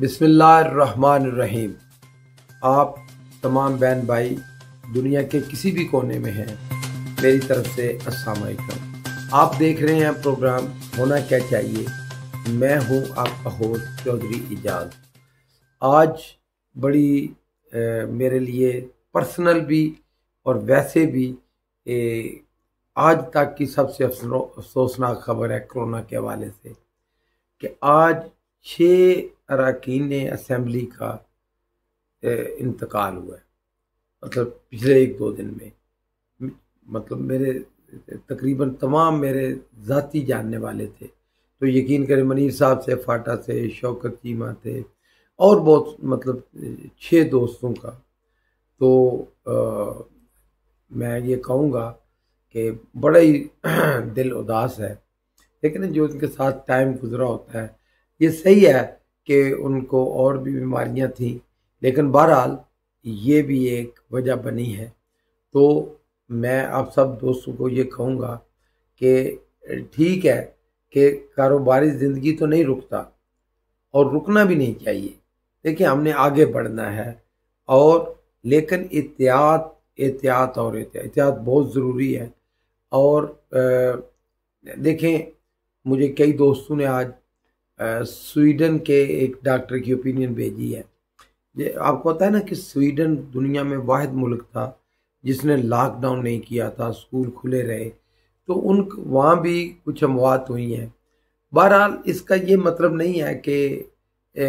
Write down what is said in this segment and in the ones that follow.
बिस्मिल्लाहिर्रहमानिर्रहीम। आप तमाम बहन भाई दुनिया के किसी भी कोने में हैं, मेरी तरफ से अस्सलाम वालेकुम। आप देख रहे हैं प्रोग्राम होना क्या चाहिए। मैं हूं आपका होस्ट चौधरी इजाज़। आज बड़ी मेरे लिए पर्सनल भी और वैसे भी आज तक की सबसे अफसोसनाक खबर है कोरोना के हवाले से कि आज 6 अरकान असम्बली का इंतकाल हुआ है। मतलब पिछले 1-2 दिन में, मतलब मेरे तकरीबन तमाम मेरे ज़ाती जानने वाले थे, तो यकीन करें मनीर साहब से, फाटा से, शौकत चीमा थे और बहुत, मतलब 6 दोस्तों का। तो मैं ये कहूँगा कि बड़ा ही दिल उदास है, लेकिन जो उनके साथ टाइम गुजरा होता है, ये सही है कि उनको और भी बीमारियां थीं, लेकिन बहरहाल ये भी एक वजह बनी है। तो मैं आप सब दोस्तों को ये कहूँगा कि ठीक है कि कारोबारी ज़िंदगी तो नहीं रुकता और रुकना भी नहीं चाहिए। देखिए, हमने आगे बढ़ना है, और लेकिन एहतियात बहुत ज़रूरी है। और देखें, मुझे कई दोस्तों ने आज स्वीडन के एक डॉक्टर की ओपिनियन भेजी है। ये आपको पता है ना कि स्वीडन दुनिया में वाहिद मुल्क था जिसने लॉकडाउन नहीं किया था, स्कूल खुले रहे, तो उन वहाँ भी कुछ अमवात हुई हैं। बहरहाल इसका ये मतलब नहीं है कि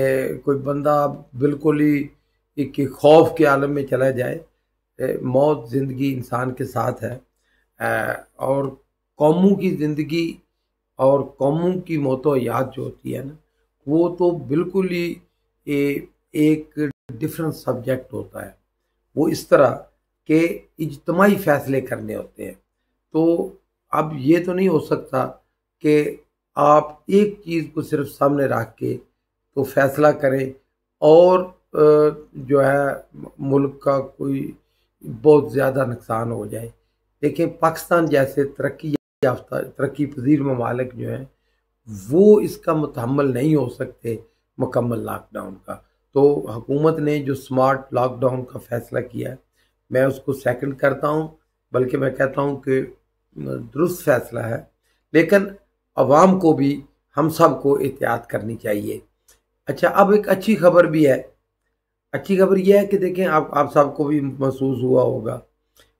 कोई बंदा बिल्कुल ही एक खौफ के आलम में चला जाए। मौत ज़िंदगी इंसान के साथ है, और कौमों की ज़िंदगी और कौमों की मौतो याद जो होती है ना, वो तो बिल्कुल ही एक डिफरेंट सब्जेक्ट होता है। वो इस तरह के इज्तिमाई फैसले करने होते हैं। तो अब ये तो नहीं हो सकता कि आप एक चीज़ को सिर्फ सामने रख के तो फैसला करें और जो है मुल्क का कोई बहुत ज़्यादा नुकसान हो जाए। देखिए, पाकिस्तान जैसे तरक्की पजीर ममालिक जो हैं, वो इसका मुतहम्मल नहीं हो सकते मुकम्मल लॉकडाउन का। तो हुकूमत ने जो स्मार्ट लॉकडाउन का फैसला किया है, मैं उसको सेकंड करता हूँ, बल्कि मैं कहता हूँ कि दुरुस्त फैसला है। लेकिन अवाम को भी, हम सब को एहतियात करनी चाहिए। अच्छा, अब एक अच्छी खबर भी है। अच्छी खबर यह है कि देखें, आप सबको भी महसूस हुआ होगा,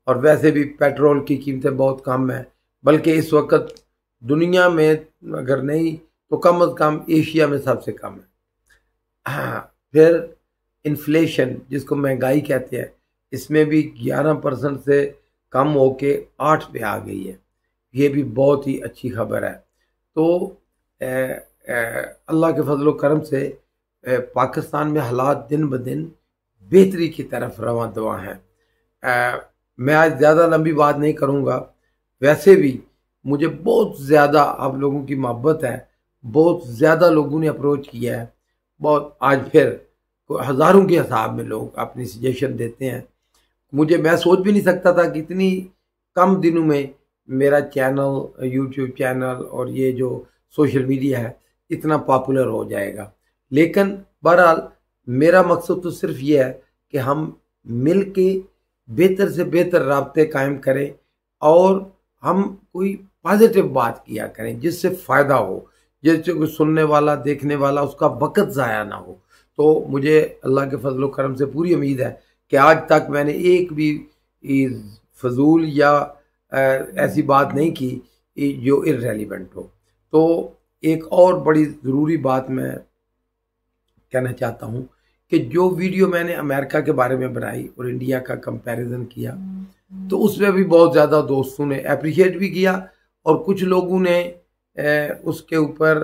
और वैसे भी पेट्रोल की कीमतें बहुत कम है, बल्कि इस वक्त दुनिया में अगर नहीं तो कम अज़ कम एशिया में सबसे कम है। हाँ, फिर इन्फ्लेशन, जिसको महंगाई कहते हैं, इसमें भी 11% से कम होके 8 पे आ गई है। ये भी बहुत ही अच्छी खबर है। तो अल्लाह के फजल करम से पाकिस्तान में हालात दिन ब दिन बेहतरी की तरफ रवां दवा हैं। मैं आज ज़्यादा लंबी बात नहीं करूँगा। वैसे भी मुझे बहुत ज़्यादा आप लोगों की मोहब्बत है, बहुत ज़्यादा लोगों ने अप्रोच किया है, बहुत। आज फिर हज़ारों के हिसाब में लोग अपनी सजेशन देते हैं। मैं सोच भी नहीं सकता था कि इतनी कम दिनों में मेरा चैनल, यूट्यूब चैनल और ये जो सोशल मीडिया है, इतना पॉपुलर हो जाएगा। लेकिन बहरहाल मेरा मकसद तो सिर्फ ये है कि हम मिल के बेहतर से बेहतर राब्ते कायम करें और हम कोई पॉजिटिव बात किया करें जिससे फ़ायदा हो, जिससे कोई सुनने वाला, देखने वाला, उसका वक़्त ज़ाया ना हो। तो मुझे अल्लाह के फजल करम से पूरी उम्मीद है कि आज तक मैंने एक भी फजूल या ऐसी बात नहीं की जो इर्रेलिवेंट हो। तो एक और बड़ी ज़रूरी बात मैं कहना चाहता हूँ कि जो वीडियो मैंने अमेरिका के बारे में बनाई और इंडिया का कंपैरिजन किया, तो उसमें भी बहुत ज़्यादा दोस्तों ने अप्रिशिएट भी किया, और कुछ लोगों ने उसके ऊपर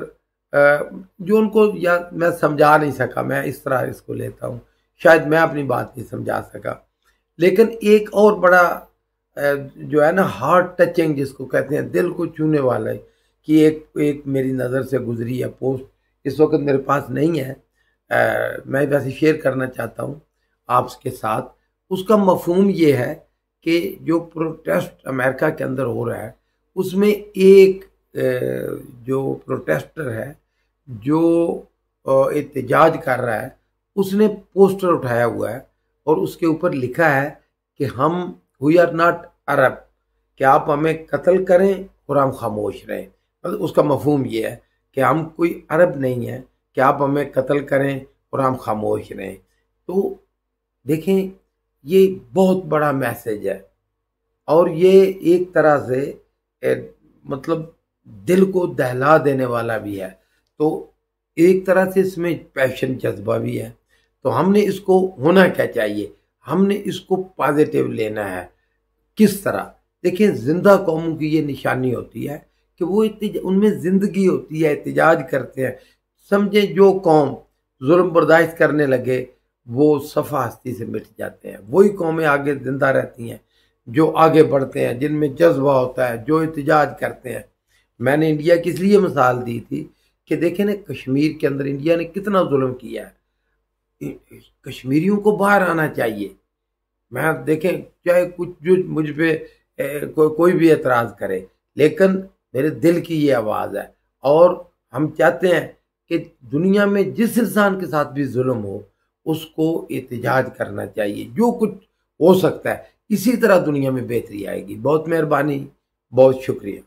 जो उनको, या मैं समझा नहीं सका, मैं इस तरह इसको लेता हूँ, शायद मैं अपनी बात नहीं समझा सका। लेकिन एक और बड़ा जो है ना, हार्ट टचिंग जिसको कहते हैं, दिल को छूने वाला है, कि एक मेरी नज़र से गुजरी है पोस्ट, इस वक्त मेरे पास नहीं है, मैं वैसे शेयर करना चाहता हूँ आपके साथ। उसका मफहूम ये है कि जो प्रोटेस्ट अमेरिका के अंदर हो रहा है, उसमें एक जो प्रोटेस्टर है, जो एहतजाज कर रहा है, उसने पोस्टर उठाया हुआ है और उसके ऊपर लिखा है कि हम वी आर नॉट अरब, कि आप हमें कत्ल करें और हम खामोश रहें। मतलब उसका मफहूम ये है कि हम कोई अरब नहीं है कि आप हमें कत्ल करें और हम खामोश रहें। तो देखें, ये बहुत बड़ा मैसेज है और ये एक तरह से मतलब दिल को दहला देने वाला भी है। तो एक तरह से इसमें पैशन जज्बा भी है। तो हमने इसको होना क्या चाहिए, हमने इसको पॉजिटिव लेना है। किस तरह? देखिए, जिंदा कौमों की ये निशानी होती है कि वो उनमें जिंदगी होती है, एहतजाज करते हैं। समझे, जो कौम जुल्म बर्दाश्त करने लगे वो सफ़ा हस्ती से मिट जाते हैं। वही कौमें आगे जिंदा रहती हैं जो आगे बढ़ते हैं, जिनमें जज्बा होता है, जो एहतजाज करते हैं। मैंने इंडिया की इसलिए मिसाल दी थी कि देखें ना, कश्मीर के अंदर इंडिया ने कितना जुल्म किया है। कश्मीरियों को बाहर आना चाहिए। मैं देखें, चाहे कुछ जो मुझ पे कोई भी एतराज़ करे, लेकिन मेरे दिल की ये आवाज़ है और हम चाहते हैं कि दुनिया में जिस इंसान के साथ भी जुल्म हो उसको एहतजाज करना चाहिए। जो कुछ हो सकता है, इसी तरह दुनिया में बेहतरी आएगी। बहुत मेहरबानी, बहुत शुक्रिया।